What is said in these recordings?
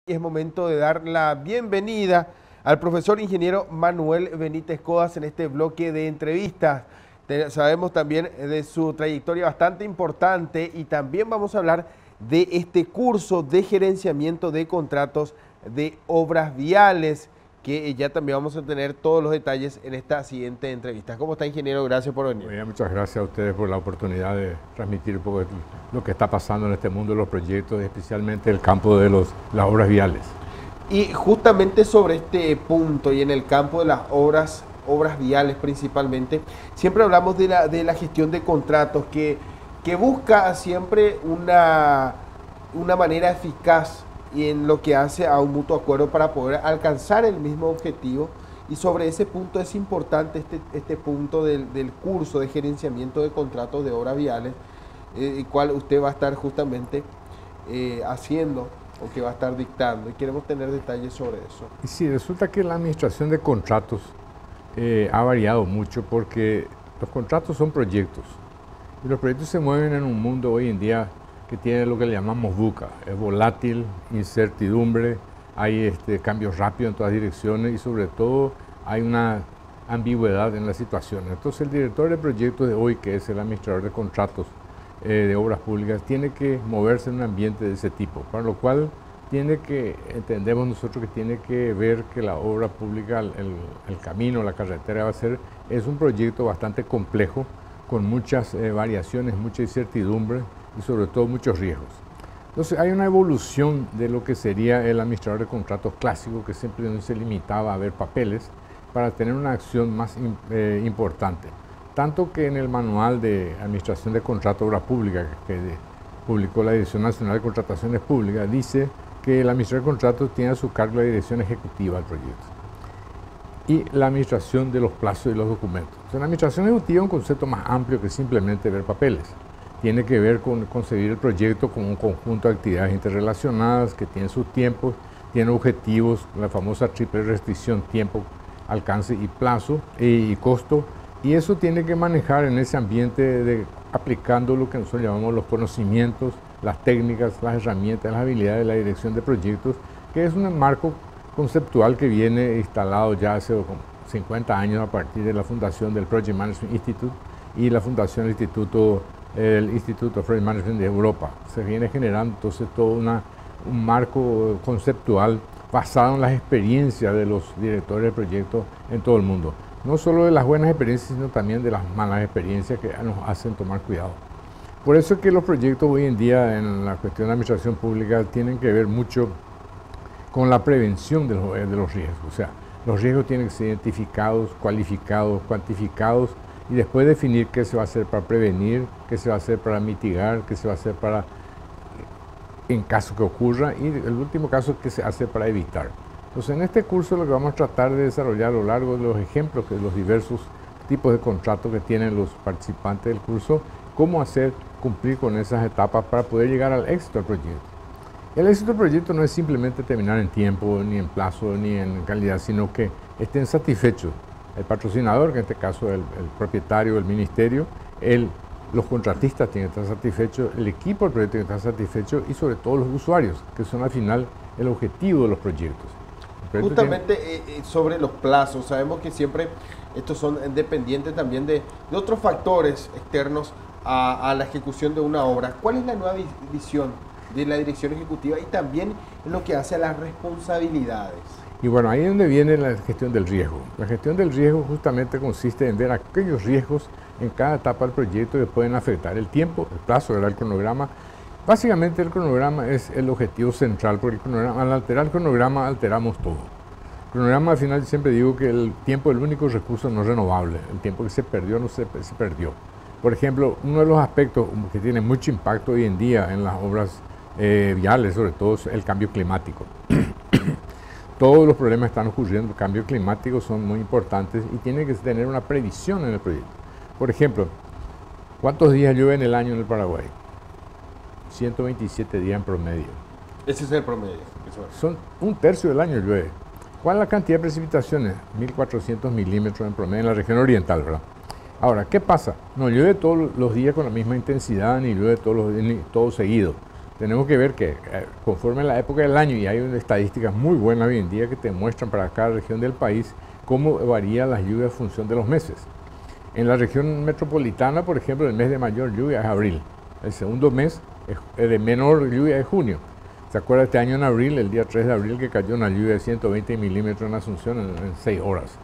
Es momento de dar la bienvenida al profesor ingeniero Manuel Benítez Codas en este bloque de entrevistas. Sabemos también de su trayectoria bastante importante y también vamos a hablar de este curso de gerenciamiento de contratos de obras viales, que ya también vamos a tener todos los detalles en esta siguiente entrevista. ¿Cómo está, ingeniero? Gracias por venir. Bien, muchas gracias a ustedes por la oportunidad de transmitir un poco lo que está pasando en este mundo de los proyectos, especialmente el campo de las obras viales. Y justamente sobre este punto y en el campo de las obras viales principalmente, siempre hablamos de la gestión de contratos que busca siempre una manera eficaz y en lo que hace a un mutuo acuerdo para poder alcanzar el mismo objetivo. Y sobre ese punto es importante este punto del curso de gerenciamiento de contratos de obras viales, el cual usted va a estar justamente haciendo o que va a estar dictando, y queremos tener detalles sobre eso. Y sí, resulta que la administración de contratos ha variado mucho porque los contratos son proyectos y los proyectos se mueven en un mundo hoy en día que tiene lo que le llamamos VUCA, es volátil, incertidumbre, hay cambios rápidos en todas direcciones y sobre todo hay una ambigüedad en las situaciones. Entonces el director de proyectos de hoy, que es el administrador de contratos de obras públicas, tiene que moverse en un ambiente de ese tipo, para lo cual entendemos nosotros que tiene que ver que la obra pública, el camino, la carretera va a ser, es un proyecto bastante complejo, con muchas variaciones, mucha incertidumbre y sobre todo muchos riesgos. Entonces hay una evolución de lo que sería el administrador de contratos clásico, que siempre no se limitaba a ver papeles, para tener una acción más importante. Tanto que en el manual de administración de contratos de obra pública que publicó la Dirección Nacional de Contrataciones Públicas, dice que el administrador de contratos tiene a su cargo la dirección ejecutiva del proyecto y la administración de los plazos y los documentos. Entonces, la administración ejecutiva es un concepto más amplio que simplemente ver papeles. Tiene que ver con concebir el proyecto como un conjunto de actividades interrelacionadas que tienen sus tiempos, tienen objetivos, la famosa triple restricción, tiempo, alcance y plazo y costo, y eso tiene que manejar en ese ambiente aplicando lo que nosotros llamamos los conocimientos, las técnicas, las herramientas, las habilidades de la dirección de proyectos, que es un marco conceptual que viene instalado ya hace como 50 años a partir de la fundación del Project Management Institute y la fundación del Instituto of Project Management de Europa. Se viene generando entonces todo un marco conceptual basado en las experiencias de los directores de proyectos en todo el mundo. No solo de las buenas experiencias, sino también de las malas experiencias que nos hacen tomar cuidado. Por eso es que los proyectos hoy en día en la cuestión de administración pública tienen que ver mucho con la prevención de los riesgos. O sea, los riesgos tienen que ser identificados, cualificados, cuantificados y después definir qué se va a hacer para prevenir, qué se va a hacer para mitigar, qué se va a hacer para, en caso que ocurra, y el último caso, qué se hace para evitar. Entonces, en este curso lo que vamos a tratar de desarrollar a lo largo de los ejemplos de los diversos tipos de contratos que tienen los participantes del curso, cómo hacer cumplir con esas etapas para poder llegar al éxito del proyecto. El éxito del proyecto no es simplemente terminar en tiempo, ni en plazo, ni en calidad, sino que estén satisfechos el patrocinador, que en este caso el propietario, el ministerio, los contratistas tienen que estar satisfechos, el equipo del proyecto tiene que estar satisfecho y sobre todo los usuarios, que son al final el objetivo de los proyectos. Justamente sobre los plazos, sabemos que siempre estos son dependientes también de otros factores externos a la ejecución de una obra. ¿Cuál es la nueva visión de la dirección ejecutiva y también en lo que hace a las responsabilidades? Y bueno, ahí es donde viene la gestión del riesgo. La gestión del riesgo justamente consiste en ver aquellos riesgos en cada etapa del proyecto que pueden afectar el tiempo, el plazo, el cronograma. Básicamente el cronograma es el objetivo central, porque al alterar el cronograma alteramos todo. El cronograma al final siempre digo que el tiempo es el único recurso no renovable, el tiempo que se perdió no se perdió. Por ejemplo, uno de los aspectos que tiene mucho impacto hoy en día en las obras viales, sobre todo, es el cambio climático. Todos los problemas que están ocurriendo, el cambio climático, son muy importantes y tiene que tener una previsión en el proyecto. Por ejemplo, ¿cuántos días llueve en el año en el Paraguay? 127 días en promedio. Ese es el promedio. Son un tercio del año llueve. ¿Cuál es la cantidad de precipitaciones? 1.400 milímetros en promedio en la región oriental, ¿verdad? Ahora, ¿qué pasa? No llueve todos los días con la misma intensidad, ni llueve todo seguido. tenemos que ver que conforme a la época del año, y hay estadísticas muy buenas hoy en día que te muestran para cada región del país cómo varía las lluvias en función de los meses. En la región metropolitana, por ejemplo, el mes de mayor lluvia es abril. El segundo mes de menor lluvia es junio. ¿Se acuerda este año en abril, el día 3 de abril, que cayó una lluvia de 120 milímetros en Asunción en 6 horas?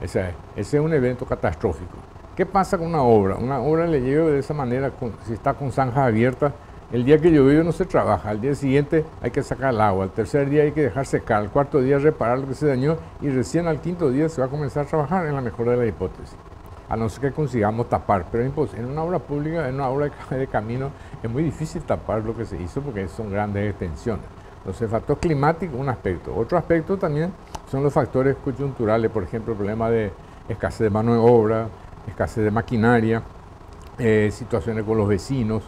Ese es un evento catastrófico. ¿Qué pasa con una obra? Una obra le llega de esa manera, si está con zanjas abiertas, el día que llovió no se trabaja, al día siguiente hay que sacar el agua, al tercer día hay que dejar secar, al cuarto día reparar lo que se dañó y recién al quinto día se va a comenzar a trabajar en la mejor de las hipótesis. A no ser que consigamos tapar, pero en una obra pública, en una obra de camino, es muy difícil tapar lo que se hizo porque son grandes extensiones. Entonces, el factor climático, un aspecto. Otro aspecto también son los factores coyunturales, por ejemplo, el problema de escasez de mano de obra, escasez de maquinaria, situaciones con los vecinos.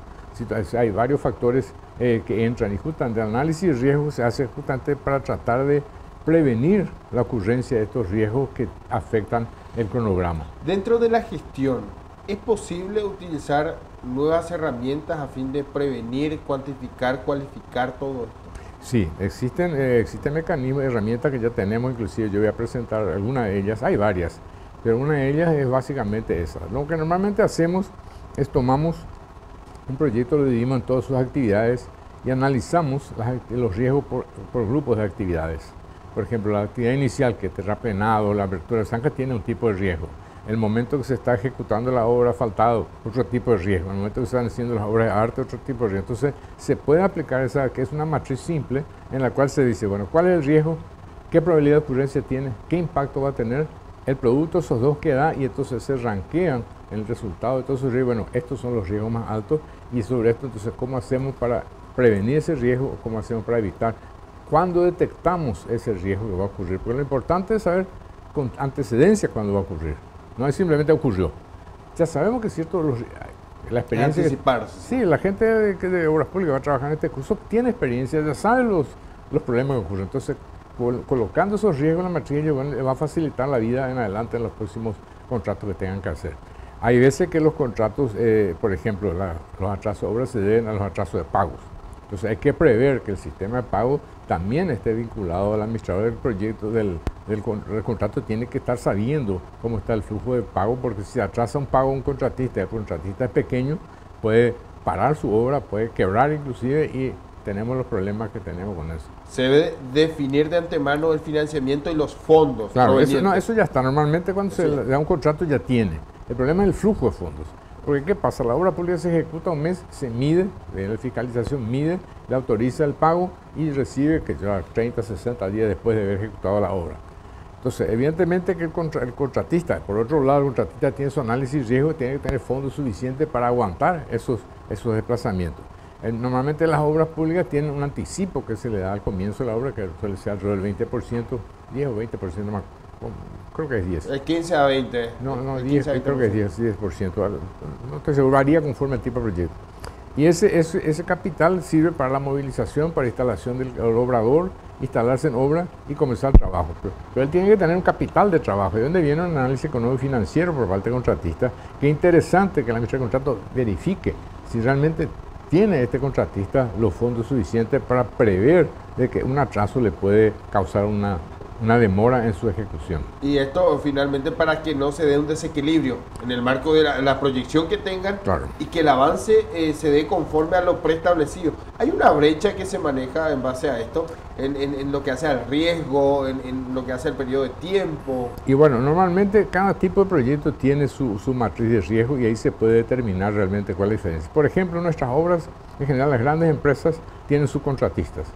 Hay varios factores que entran y justamente el análisis de riesgo se hace justamente para tratar de prevenir la ocurrencia de estos riesgos que afectan el cronograma. Dentro de la gestión, ¿es posible utilizar nuevas herramientas a fin de prevenir, cuantificar, cualificar todo esto? Sí, existen mecanismos, herramientas que ya tenemos, inclusive yo voy a presentar algunas de ellas, hay varias, pero una de ellas es básicamente esa. Lo que normalmente hacemos es tomamos un proyecto, lo dividimos en todas sus actividades y analizamos los riesgos por grupos de actividades. Por ejemplo, la actividad inicial, que es terraplenado, la abertura de zanja, tiene un tipo de riesgo. El momento que se está ejecutando la obra asfaltado, otro tipo de riesgo. En el momento que se están haciendo las obras de arte, otro tipo de riesgo. Entonces, se puede aplicar esa, que es una matriz simple, en la cual se dice, bueno, ¿cuál es el riesgo? ¿Qué probabilidad de ocurrencia tiene? ¿Qué impacto va a tener el producto, esos dos que da? Y entonces se ranquean el resultado de todos esos riesgos. Bueno, estos son los riesgos más altos. Y sobre esto, entonces, ¿cómo hacemos para prevenir ese riesgo o cómo hacemos para evitar? ¿Cuándo detectamos ese riesgo que va a ocurrir? Porque lo importante es saber con antecedencia cuándo va a ocurrir. No es simplemente ocurrió. Ya sabemos que es cierto, la experiencia... Anticiparse. Sí, la gente de obras públicas va a trabajar en este curso tiene experiencia, ya sabe los problemas que ocurren. Entonces, colocando esos riesgos en la matriz, le va a facilitar la vida en adelante en los próximos contratos que tengan que hacer. Hay veces que los contratos, por ejemplo, los atrasos de obras se deben a los atrasos de pagos. Entonces hay que prever que el sistema de pago también esté vinculado al administrador del proyecto, del contrato, tiene que estar sabiendo cómo está el flujo de pago, porque si atrasa un pago un contratista y el contratista es pequeño, puede parar su obra, puede quebrar inclusive y tenemos los problemas que tenemos con eso. Se debe definir de antemano el financiamiento y los fondos. Claro, eso ya está. Normalmente cuando se le da un contrato ya tiene. El problema es el flujo de fondos. Porque ¿qué pasa? La obra pública se ejecuta un mes, se mide, la fiscalización mide, le autoriza el pago y recibe que ya 30, 60 días después de haber ejecutado la obra. Entonces, evidentemente que el contratista, por otro lado, el contratista tiene su análisis de riesgo, tiene que tener fondos suficientes para aguantar esos desplazamientos. Normalmente las obras públicas tienen un anticipo que se le da al comienzo de la obra, que suele ser alrededor del 20%, 10 o 20% más. Creo que es 10. ¿Es 15 a 20? No, 10, creo que es 10%. No estoy seguro, varía conforme al tipo de proyecto. Y ese capital sirve para la movilización, para instalación del obrador, instalarse en obra y comenzar el trabajo. Pero él tiene que tener un capital de trabajo. ¿De dónde viene un análisis económico y financiero por parte del contratista? Qué interesante que la administración de contrato verifique si realmente tiene este contratista los fondos suficientes para prever de que un atraso le puede causar una demora en su ejecución. Y esto finalmente para que no se dé un desequilibrio en el marco de la proyección que tengan, claro, y que el avance se dé conforme a lo preestablecido. Hay una brecha que se maneja en base a esto, en lo que hace al riesgo, en lo que hace al periodo de tiempo. Y bueno, normalmente cada tipo de proyecto tiene su matriz de riesgo y ahí se puede determinar realmente cuál es la diferencia. Por ejemplo, nuestras obras, en general las grandes empresas tienen subcontratistas.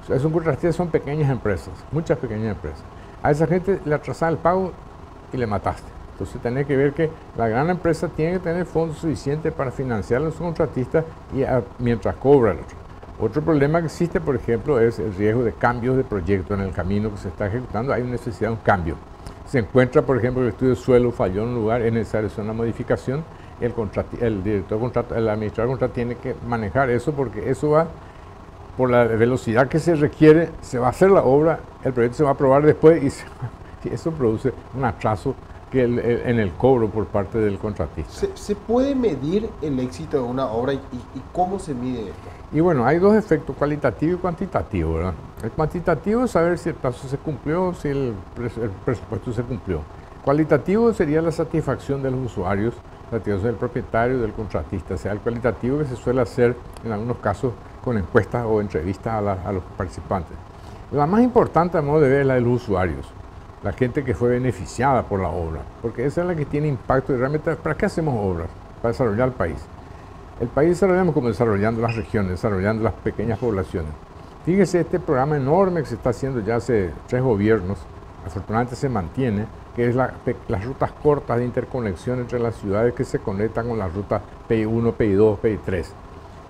Esos contratistas son pequeñas empresas, muchas pequeñas empresas. A esa gente le atrasaste el pago y le mataste. Entonces tenés que ver que la gran empresa tiene que tener fondos suficientes para financiar a los contratistas y mientras cobra el otro. Otro problema que existe, por ejemplo, es el riesgo de cambios de proyecto en el camino que se está ejecutando. Hay necesidad de un cambio. Se encuentra, por ejemplo, el estudio de suelo falló en un lugar, es necesario hacer una modificación. El director de contrato, el administrador de contrato tiene que manejar eso porque eso va por la velocidad que se requiere, se va a hacer la obra, el proyecto se va a aprobar después y eso produce un atraso que en el cobro por parte del contratista. ¿Se puede medir el éxito de una obra y cómo se mide esto? Y bueno, hay dos efectos, cualitativo y cuantitativo, ¿verdad? El cuantitativo es saber si el plazo se cumplió, si el presupuesto se cumplió. Cualitativo sería la satisfacción de los usuarios, la satisfacción del propietario, del contratista. O sea, el cualitativo que se suele hacer en algunos casos con encuestas o entrevistas a los participantes. La más importante, a modo de ver, es la de los usuarios, la gente que fue beneficiada por la obra, porque esa es la que tiene impacto y realmente, ¿para qué hacemos obras? Para desarrollar el país. El país desarrollamos como desarrollando las regiones, desarrollando las pequeñas poblaciones. Fíjese este programa enorme que se está haciendo ya hace 3 gobiernos, afortunadamente se mantiene, que es las rutas cortas de interconexión entre las ciudades que se conectan con las rutas PI1, PI2, PI3.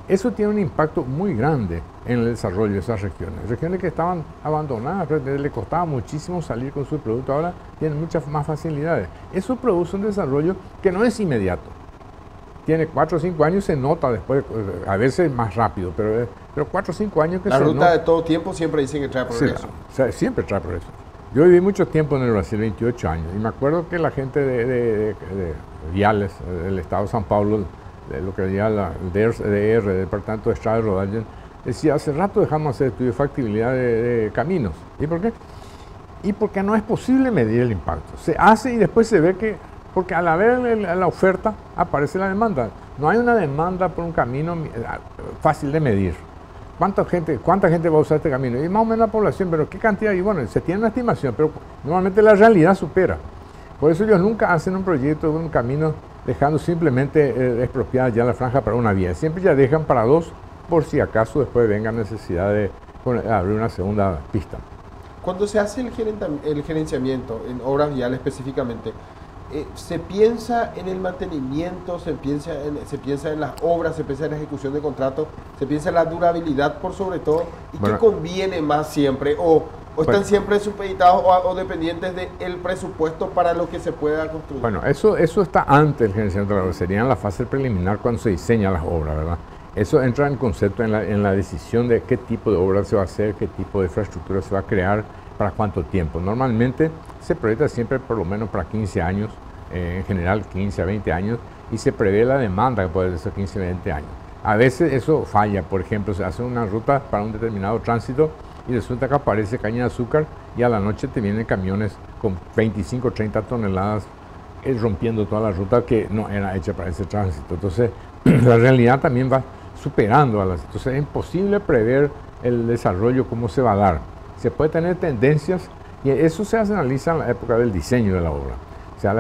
Eso tiene un impacto muy grande en el desarrollo de esas regiones. Regiones que estaban abandonadas, le costaba muchísimo salir con su producto, ahora tienen muchas más facilidades. Eso produce un desarrollo que no es inmediato. Tiene 4 o 5 años, se nota después, a veces más rápido, pero 4 o 5 años que la se nota. La ruta de todo tiempo siempre dicen que trae progreso. Sí, siempre trae progreso. Yo viví mucho tiempo en el Brasil, 28 años, y me acuerdo que la gente de Viales, del estado de São Paulo, de lo que decía el DR, el Departamento de Estrada de Rodaje, decía, hace rato dejamos hacer estudio de factibilidad de caminos. ¿Y por qué? Y porque no es posible medir el impacto. Se hace y después se ve que, porque al haber la oferta aparece la demanda. No hay una demanda por un camino fácil de medir. ¿Cuánta gente va a usar este camino? Y más o menos la población, pero ¿qué cantidad? Y bueno, se tiene una estimación, pero normalmente la realidad supera. Por eso ellos nunca hacen un proyecto de un camino dejando simplemente expropiada ya la franja para una vía. Siempre ya dejan para 2 por si acaso después venga necesidad de abrir una segunda pista. Cuando se hace el gerenciamiento en obras viales específicamente, ¿se piensa en el mantenimiento, se piensa en las obras, se piensa en la ejecución de contratos, se piensa en la durabilidad por sobre todo? ¿Y bueno, qué conviene más siempre? ¿O están siempre supeditados o dependientes del presupuesto para lo que se pueda construir? Bueno, eso está antes del gerenciamiento de la obra, sería en la fase preliminar cuando se diseña las obras, ¿verdad? Eso entra en concepto en la decisión de qué tipo de obra se va a hacer, qué tipo de infraestructura se va a crear, para cuánto tiempo. Normalmente se proyecta siempre por lo menos para 15 años, en general 15 a 20 años, y se prevé la demanda que puede ser 15 a 20 años. A veces eso falla, por ejemplo, se hace una ruta para un determinado tránsito y resulta que aparece caña de azúcar y a la noche te vienen camiones con 25 o 30 toneladas rompiendo toda la ruta que no era hecha para ese tránsito. Entonces, la realidad también va superando a las... Entonces, es imposible prever el desarrollo, cómo se va a dar. Se puede tener tendencias y eso se analiza en la época del diseño de la obra. O sea,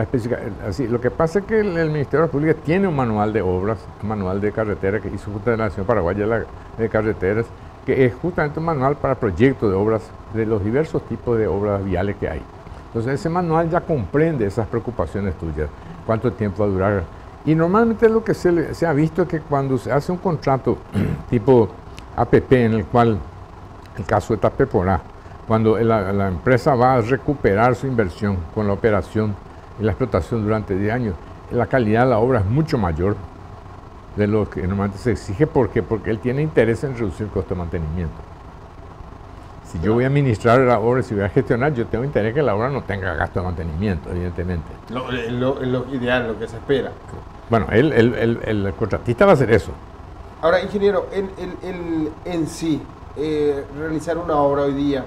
así, lo que pasa es que el Ministerio de Pública tiene un manual de obras, un manual de carreteras que hizo la Federación Paraguaya de Carreteras, que es justamente un manual para proyectos de obras, de los diversos tipos de obras viales que hay. Entonces ese manual ya comprende esas preocupaciones tuyas, cuánto tiempo va a durar. Y normalmente lo que se ha visto es que cuando se hace un contrato tipo APP, en el cual, el caso de Tapeporá, cuando la empresa va a recuperar su inversión con la operación y la explotación durante 10 años, la calidad de la obra es mucho mayor de lo que normalmente se exige. ¿Por qué? Porque él tiene interés en reducir el costo de mantenimiento. Si yo voy a administrar la obra, si voy a gestionar, yo tengo interés que la obra no tenga gasto de mantenimiento, evidentemente. Lo ideal, lo que se espera. Bueno, el contratista va a hacer eso. Ahora, ingeniero, en sí, realizar una obra hoy día,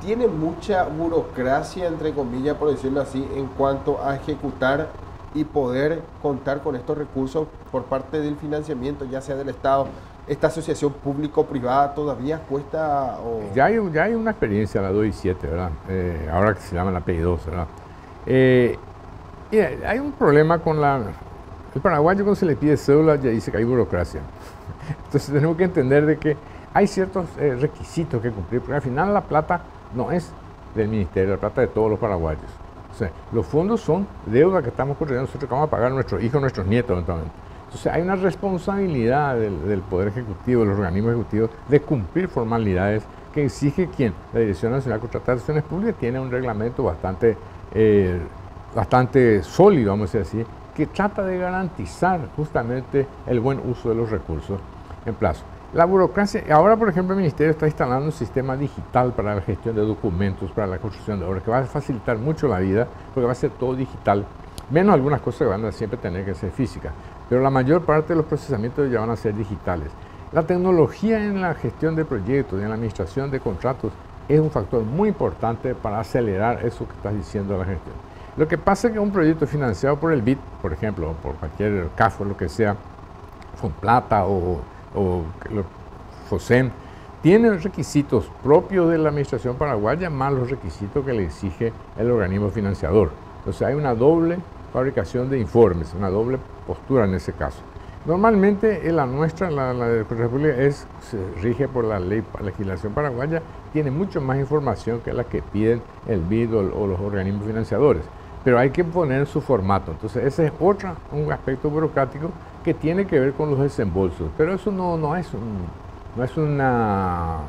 tiene mucha burocracia, entre comillas, por decirlo así, en cuanto a ejecutar y poder contar con estos recursos por parte del financiamiento, ya sea del Estado. ¿Esta asociación público-privada todavía cuesta? Ya hay una experiencia, la 2 y 7, ¿verdad? Ahora que se llama la PI2, ¿verdad? Y hay un problema con el paraguayo cuando se le pide cédula ya dice que hay burocracia. Entonces tenemos que entender de que hay ciertos requisitos que cumplir, porque al final la plata no es del ministerio, la plata de todos los paraguayos. O sea, los fondos son deuda que estamos construyendo nosotros, que vamos a pagar a nuestros hijos, nuestros nietos eventualmente. Entonces hay una responsabilidad del Poder Ejecutivo, de los organismos ejecutivos, de cumplir formalidades que exige quien. La Dirección Nacional de Contrataciones Públicas tiene un reglamento bastante sólido, vamos a decir así, que trata de garantizar justamente el buen uso de los recursos en plazo. La burocracia, ahora por ejemplo el Ministerio está instalando un sistema digital para la gestión de documentos, para la construcción de obras, que va a facilitar mucho la vida, porque va a ser todo digital, menos algunas cosas que van a siempre tener que ser físicas, pero la mayor parte de los procesamientos ya van a ser digitales. La tecnología en la gestión de proyectos y en la administración de contratos es un factor muy importante para acelerar eso que estás diciendo de la gestión. Lo que pasa es que un proyecto financiado por el BID, por ejemplo, o por cualquier CAF o lo que sea, Fonplata o FOSEM, tiene requisitos propios de la administración paraguaya más los requisitos que le exige el organismo financiador. Entonces hay una doble fabricación de informes, una doble postura en ese caso. Normalmente la nuestra, la de la República, se rige por la legislación paraguaya, tiene mucho más información que la que piden el BID o los organismos financiadores, pero hay que poner su formato. Entonces ese es un aspecto burocrático que tiene que ver con los desembolsos, pero eso no es una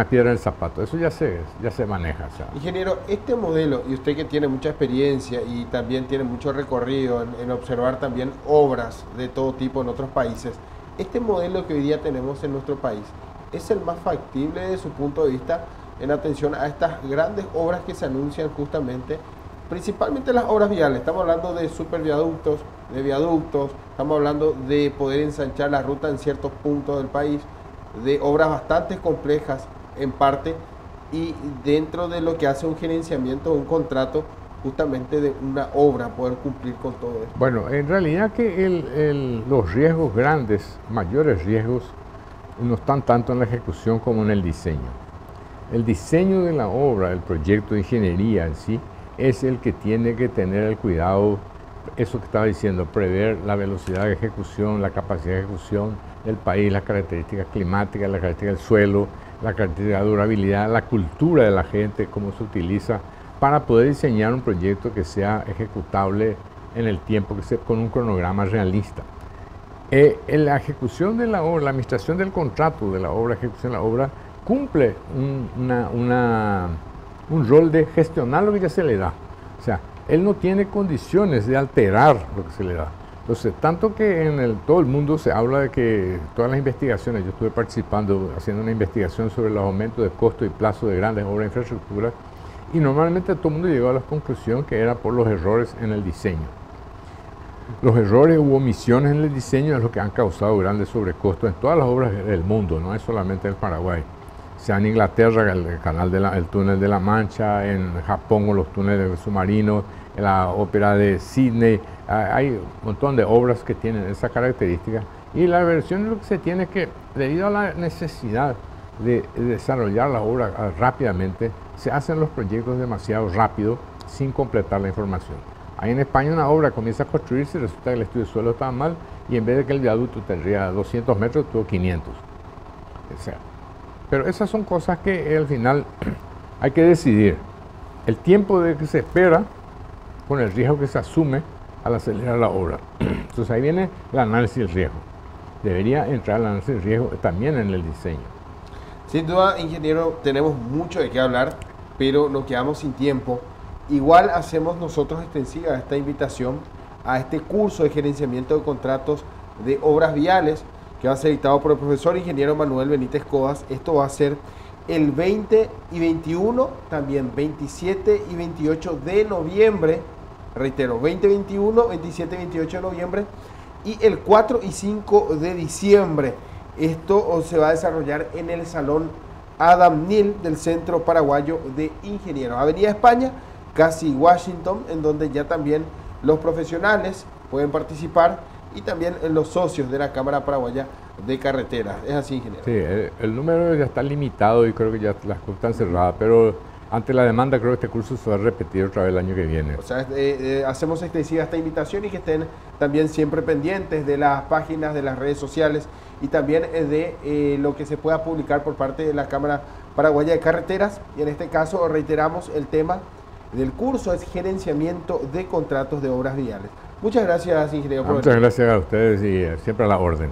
piedra en el zapato, eso ya se maneja. O sea. Ingeniero, este modelo, y usted que tiene mucha experiencia y también tiene mucho recorrido en observar también obras de todo tipo en otros países, este modelo que hoy día tenemos en nuestro país, ¿es el más factible desde su punto de vista en atención a estas grandes obras que se anuncian justamente, principalmente las obras viales? Estamos hablando de superviaductos, de viaductos, estamos hablando de poder ensanchar la ruta en ciertos puntos del país, de obras bastante complejas en parte, y dentro de lo que hace un gerenciamiento, un contrato justamente de una obra, poder cumplir con todo esto. Bueno, en realidad que los riesgos grandes, mayores riesgos, no están tanto en la ejecución como en el diseño. El diseño de la obra, el proyecto de ingeniería en sí, es el que tiene que tener el cuidado, eso que estaba diciendo, prever la velocidad de ejecución, la capacidad de ejecución del país, las características climáticas, las características del suelo, la característica de durabilidad, la cultura de la gente, cómo se utiliza, para poder diseñar un proyecto que sea ejecutable en el tiempo, que sea con un cronograma realista. En la ejecución de la obra, la administración del contrato de la obra, ejecución de la obra, cumple un rol de gestionar lo que ya se le da. O sea, él no tiene condiciones de alterar lo que se le da. Entonces, tanto que en todo el mundo se habla de que todas las investigaciones, yo estuve participando haciendo una investigación sobre los aumentos de costo y plazo de grandes obras de infraestructura, y normalmente todo el mundo llegó a la conclusión que era por los errores en el diseño. Los errores u omisiones en el diseño es lo que han causado grandes sobrecostos en todas las obras del mundo, no es solamente en Paraguay. O sea, en Inglaterra el túnel de la Mancha, en Japón los túneles submarinos, en la ópera de Sydney, hay un montón de obras que tienen esa característica. Y la versión de lo que se tiene es que, debido a la necesidad de desarrollar la obra rápidamente, se hacen los proyectos demasiado rápido sin completar la información. Ahí en España una obra comienza a construirse, resulta que el estudio de suelo estaba mal y en vez de que el viaducto tendría 200 metros, tuvo 500. O sea, pero esas son cosas que al final hay que decidir. El tiempo de que se espera con el riesgo que se asume al acelerar la obra. Entonces ahí viene el análisis del riesgo. Debería entrar el análisis del riesgo también en el diseño. Sin duda, ingeniero, tenemos mucho de qué hablar, pero nos quedamos sin tiempo. Igual hacemos nosotros extensiva esta invitación a este curso de gerenciamiento de contratos de obras viales que va a ser dictado por el profesor ingeniero Manuel Benítez Codas. Esto va a ser el 20 y 21, también 27 y 28 de noviembre, reitero, 20, 21, 27 y 28 de noviembre, y el 4 y 5 de diciembre. Esto se va a desarrollar en el Salón Adam Nil del Centro Paraguayo de Ingenieros, Avenida España, casi Washington, en donde ya también los profesionales pueden participar y también los socios de la Cámara Paraguaya de Carreteras. ¿Es así, ingeniero? Sí, el número ya está limitado y creo que ya las cosas están cerradas, pero ante la demanda creo que este curso se va a repetir otra vez el año que viene. O sea, hacemos extensiva esta invitación y que estén también siempre pendientes de las páginas, de las redes sociales y también de lo que se pueda publicar por parte de la Cámara Paraguaya de Carreteras. Y en este caso reiteramos el tema del curso es gerenciamiento de contratos de obras viales. Muchas gracias, ingeniero. Muchas gracias a ustedes y siempre a la orden.